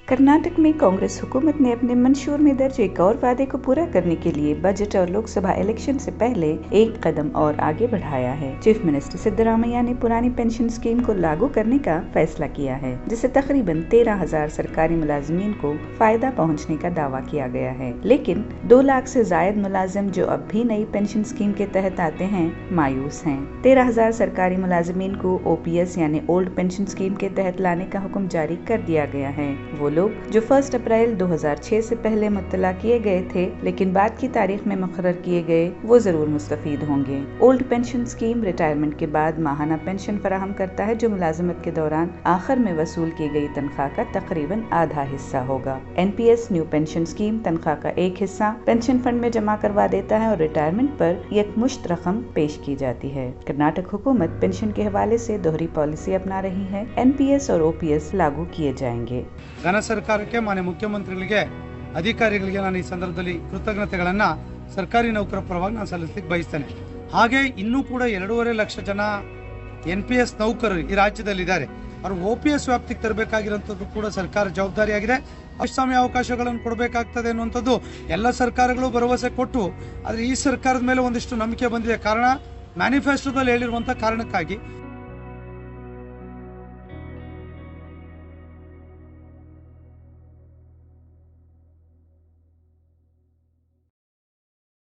कर्नाटक में कांग्रेस हुकूमत ने अपने मंशूर में दर्ज एक और वादे को पूरा करने के लिए बजट और लोकसभा इलेक्शन से पहले एक कदम और आगे बढ़ाया है। चीफ मिनिस्टर सिद्धरामैया ने पुरानी पेंशन स्कीम को लागू करने का फैसला किया है, जिससे तकरीबन 13,000 सरकारी मुलाजमीन को फायदा पहुंचने का दावा किया गया है। लेकिन 2 लाख से जायद मुलाजिम जो अब भी नई पेंशन स्कीम के तहत आते हैं, मायूस हैं। 13,000 सरकारी मुलाजमीन को OPS यानी ओल्ड पेंशन स्कीम के तहत लाने का हुक्म जारी कर दिया गया है। वो लोग जो 1 अप्रैल 2006 से पहले मुत्तला किए गए थे लेकिन बाद की तारीख में मुकर्रर किए गए, वो जरूर मुस्तफीद होंगे। ओल्ड पेंशन स्कीम रिटायरमेंट के बाद माहाना पेंशन फराहम करता है, जो मुलाजमत के दौरान आखिर में वसूल की गई तनख्वाह का तकरीबन आधा हिस्सा होगा। NPS न्यू पेंशन स्कीम तनख्वाह का एक हिस्सा पेंशन फंड में जमा करवा देता है और रिटायरमेंट पर यकमुश्त रकम पेश की जाती है। कर्नाटक हुकूमत पेंशन के हवाले से दोहरी पॉलिसी अपना रही है। NPS और OPS लागू किए जाएंगे। ಘನ ಸರ್ಕಾರಕ್ಕೆ ಮಾನ್ಯ ಮುಖ್ಯಮಂತ್ರಿಗಳಿಗೆ ಅಧಿಕಾರಿಗಳಿಗೆ ನಾನು ಈ ಸಂದರ್ಭದಲ್ಲಿ ಕೃತಜ್ಞತೆಗಳನ್ನ ಸರ್ಕಾರಿ ನೌಕರರ ಪರವಾಗಿ ನಾನು ಸಲ್ಲಿಸಲಿಕ್ಕೆ ಬಯಸ್ತೇನೆ। ಹಾಗೆ ಇನ್ನೂ ಕೂಡ 2.5 ಲಕ್ಷ ಜನ NPS ನೌಕರರು ಈ ರಾಜ್ಯದಲ್ಲಿದ್ದಾರೆ। ಅವರು OPS ವ್ಯಾಪ್ತಿಗೆ ತರಬೇಕಾಗಿರುವಂಥದ್ದು ಕೂಡ ಸರ್ಕಾರ ಜವಾಬ್ದಾರಿಯಾಗಿದೆ। ಅಷ್ಟಮಯ ಅವಕಾಶಗಳನ್ನು ಕೊಡಬೇಕಾಗ್ತದೆ ಅನ್ನುವಂಥದ್ದು ಎಲ್ಲ ಸರ್ಕಾರಗಳು ಭರವಸೆ ಕೊಟ್ಟು, ಆದರೆ ಈ ಸರ್ಕಾರದ ಮೇಲೆ ಒಂದಿಷ್ಟು ನಂಬಿಕೆ ಬಂದಿದೆ। ಕಾರಣ ಮ್ಯಾನಿಫೆಸ್ಟೋದಲ್ಲಿ ಹೇಳಿರುವಂಥ ಕಾರಣಕ್ಕಾಗಿ